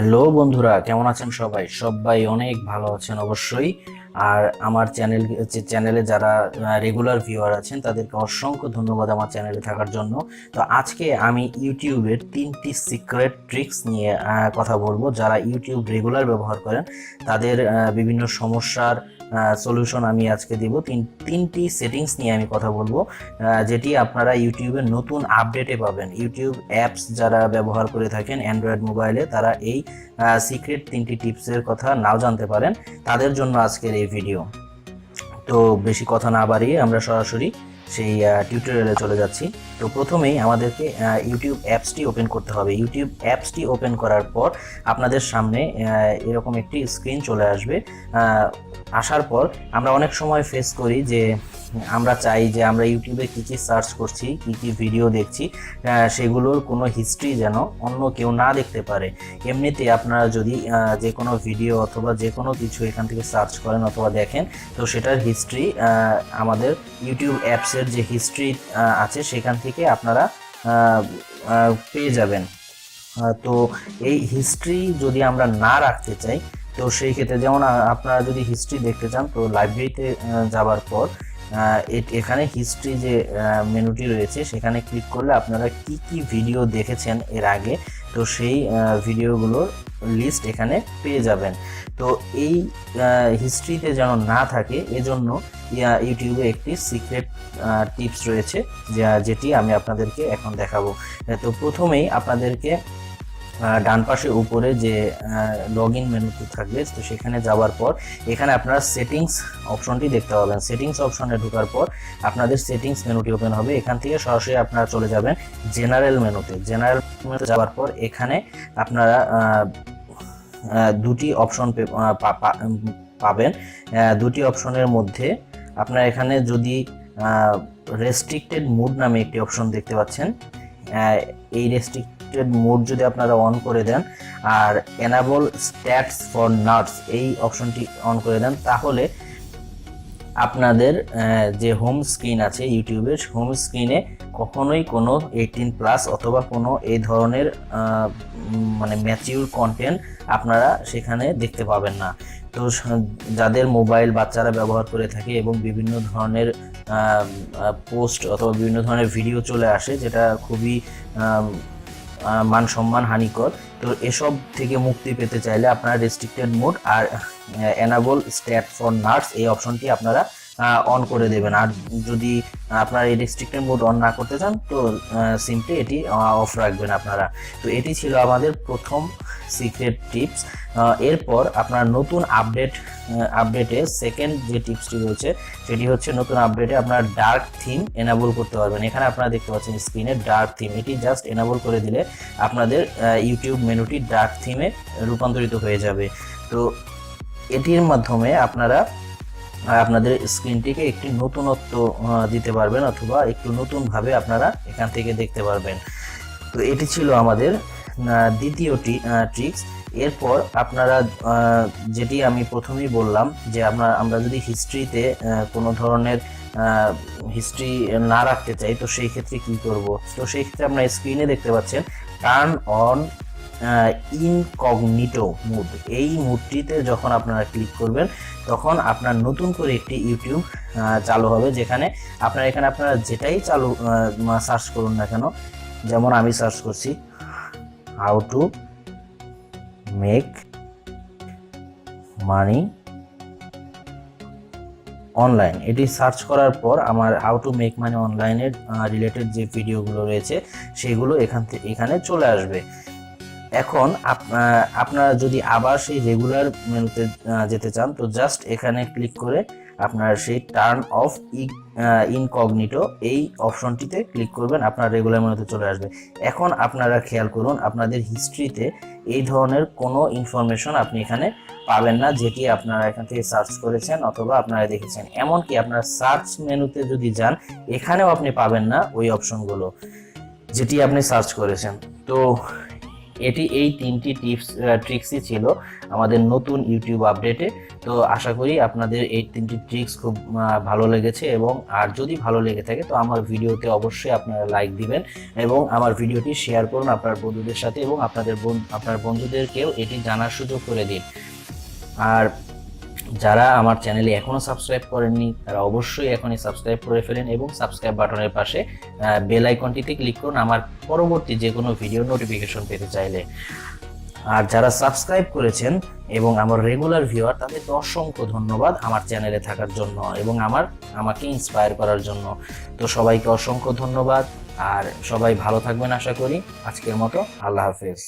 Hello বন্ধুরা, কেমন আছেন? সবাই সবাই অনেক ভালো আছেন অবশ্যই। আর আমার চ্যানেলে যারা রেগুলার ভিউয়ার আছেন তাদেরকে অসংখ্য ধন্যবাদ আমার চ্যানেলে থাকার জন্য। তো আজকে আমি ইউটিউবের 3টি সিক্রেট ট্রিক্স নিয়ে কথা বলবো। যারা ইউটিউব রেগুলার ব্যবহার করেন তাদের বিভিন্ন সমস্যার সলিউশন আমি আজকে দিব। তিনটি সেটিংস নিয়ে আমি কথা বলবো, যেটি আপনারা ইউটিউবের নতুন আপডেটে পাবেন। ইউটিউব অ্যাপস যারা ব্যবহার করে থাকেন অ্যান্ড্রয়েড মোবাইলে, তারা এই সিক্রেট 3টি টিপসের কথা নাও জানতে পারেন, তাদের জন্য আজকের এই ভিডিও। তো বেশি কথা না বাড়িয়ে আমরা সরাসরি সেই টিউটোরিয়ালে চলে যাচ্ছি। তো প্রথমেই আমাদেরকে ইউটিউব অ্যাপসটি ওপেন করতে হবে। ইউটিউব অ্যাপসটি ওপেন করার পর আপনাদের সামনে এরকম একটি স্ক্রিন চলে আসবে। আসার পর আমরা অনেক সময় ফেস করি যে আমরা চাই যে আমরা ইউটিউবে কী কী সার্চ করছি, কী কী ভিডিও দেখছি, সেগুলোর কোনো হিস্ট্রি যেন অন্য কেউ না দেখতে পারে। এমনিতে আপনারা যদি যে কোনো ভিডিও অথবা যে কোনো কিছু এখান থেকে সার্চ করেন অথবা দেখেন, তো সেটার হিস্ট্রি আমাদের ইউটিউব অ্যাপসের যে হিস্ট্রি আছে সেখান থেকে আপনারা পেয়ে যাবেন। তো এই হিস্ট্রি যদি আমরা না রাখতে চাই, তো সেই ক্ষেত্রে যেমন আপনারা যদি হিস্ট্রি দেখতে চান, তো লাইব্রেরিতে যাওয়ার পর এখানে হিস্ট্রি যে মেনুটি রয়েছে সেখানে ক্লিক করলে আপনারা কি কি ভিডিও দেখেছেন এর আগে, তো সেই ভিডিওগুলোর লিস্ট এখানে পেয়ে যাবেন। তো এই হিস্ট্রিতে যেন না থাকে এজন্য ইউটিউবে একটি সিক্রেট টিপস রয়েছে, যেটি আমি আপনাদেরকে এখন দেখাবো। তো প্রথমেই আপনাদেরকে ডান পাশে উপরে যে লগ ইন মেনুতে থাকবে, তো সেখানে যাওয়ার পর এখানে আপনারা সেটিংস অপশনটি দেখতে পাবেন। সেটিংস অপশনে ঢোকার পর আপনাদের সেটিংস মেনুটি ওপেন হবে। এখান থেকে সরাসরি আপনারা চলে যাবেন জেনারেল মেনুতে। জেনারেল মেনুতে যাওয়ার পর এখানে আপনারা দুটি অপশন পাবেন। দুটি অপশনের মধ্যে আপনারা এখানে যদি রেস্ট্রিক্টেড মুড নামে একটি অপশন দেখতে পাচ্ছেন, এই রেস্ট্রিক্টেড মুড যদি আপনারা অন করে দেন আর এনাবল স্ট্যাটস ফর নার্স এই অপশনটি অন করে দেন, তাহলে আপনাদের যে হোম স্ক্রিন আছে ইউটিউবের হোম স্ক্রিনে কখনোই কোনো 18+ অথবা কোনো এই ধরনের মানে ম্যাচিউর কন্টেন্ট আপনারা সেখানে দেখতে পাবেন না। তো যাদের মোবাইল বাচ্চারা ব্যবহার করে থাকে এবং বিভিন্ন ধরনের পোস্ট অথবা বিভিন্ন ধরনের ভিডিও চলে আসে যেটা খুবই মান সম্মান হানিকর, তো এসব থেকে মুক্তি পেতে চাইলে আপনারা রেস্ট্রিক্টেড মোড আর এনাবল স্ট্যাট ফর নার্স এই অপশনটি আপনারা অন করে দেবেন। আর যদি আপনারা এই রেস্ট্রিক্টেড মোড অন না করতে চান, তো সিম্পলি এটি অফ রাখবেন আপনারা। তো এটি ছিল আমাদের প্রথম সিক্রেট টিপস। এরপর আপনার নতুন আপডেটে সেকেন্ড যে টিপসটি রয়েছে সেটি হচ্ছে নতুন আপডেটে আপনার ডার্ক থিম এনাবল করতে পারবেন। এখানে আপনারা দেখতে পাচ্ছেন স্ক্রিনে ডার্ক থিম, এটি জাস্ট এনাবল করে দিলে আপনাদের ইউটিউব মেনুটি ডার্ক থিমে রূপান্তরিত হয়ে যাবে। তো এটির মাধ্যমে আপনারা আপনাদের স্ক্রিনটিকে একটি নতুনত্ব দিতে পারবেন অথবা একটু নতুনভাবে আপনারা এখান থেকে দেখতে পারবেন। তো এটি ছিল আমাদের দ্বিতীয় ট্রিক্স। এরপর আপনারা যেটি আমি প্রথমেই বললাম যে আমরা যদি হিস্ট্রিতে কোনো ধরনের হিস্ট্রি না রাখতে চাই, তো সেই ক্ষেত্রে কি করব? তো সেই ক্ষেত্রে আপনারা স্ক্রিনে দেখতে পাচ্ছেন টার্ন অন ইনকগনিটো মুড। এই মুডটিতে যখন আপনারা ক্লিক করবেন তখন আপনার নতুন করে একটি ইউটিউব চালু হবে, যেখানে আপনারা যেটাই সার্চ করুন না কেন, যেমন আমি সার্চ করছি how to make money online. এটি সার্চ করার পর আমার হাউ টু মেক মানি অনলাইনের রিলেটেড যে ভিডিওগুলো রয়েছে সেগুলো এখানে চলে আসবে। এখন আপনারা যদি আবার সেই রেগুলার মেনুতে যেতে চান, তো জাস্ট এখানে ক্লিক করে আপনার সেই টার্ন অফ ইনকগনিটো এই অপশনটিতে ক্লিক করবেন, আপনার রেগুলার মেনুতে চলে আসবে। এখন আপনারা খেয়াল করুন আপনাদের হিস্ট্রিতে এই ধরনের কোনো ইনফরমেশন আপনি এখানে পাবেন না, যেটি আপনারা এখান থেকে সার্চ করেছেন অথবা আপনারা দেখেছেন। এমনকি আপনার সার্চ মেনুতে যদি যান, এখানেও আপনি পাবেন না ওই অপশনগুলো যেটি আপনি সার্চ করেছেন। তো এই 3টি ট্রিক্সই ছিল আমাদের নতুন ইউটিউব আপডেটে। তো আশা করি আপনাদের এই 3টি ট্রিক্স খুব ভালো লেগেছে, এবং আর যদি ভালো লেগে থাকে তো আমার ভিডিওতে অবশ্যই আপনারা লাইক দিবেন এবং আমার ভিডিওটি শেয়ার করুন আপনার বন্ধুদের সাথে, এবং আপনার বন্ধুদেরকেও এটি জানার সুযোগ করে দিন। আর যারা আমার চ্যানেলে এখনো সাবস্ক্রাইব করেননি তারা অবশ্যই এখনই সাবস্ক্রাইব করে ফেলেন এবং সাবস্ক্রাইব বাটনের পাশে বেল আইকনটিতে ক্লিক করুন আমার পরবর্তী যে কোনো ভিডিও নোটিফিকেশন পেতে চাইলে। আর যারা সাবস্ক্রাইব করেছেন এবং আমার রেগুলার ভিউয়ার, তাদেরকে অসংখ্য ধন্যবাদ আমার চ্যানেলে থাকার জন্য এবং আমাকে ইন্সপায়ার করার জন্য। তো সবাইকে অসংখ্য ধন্যবাদ, আর সবাই ভালো থাকবেন আশা করি। আজকের মতো আল্লাহ হাফেজ।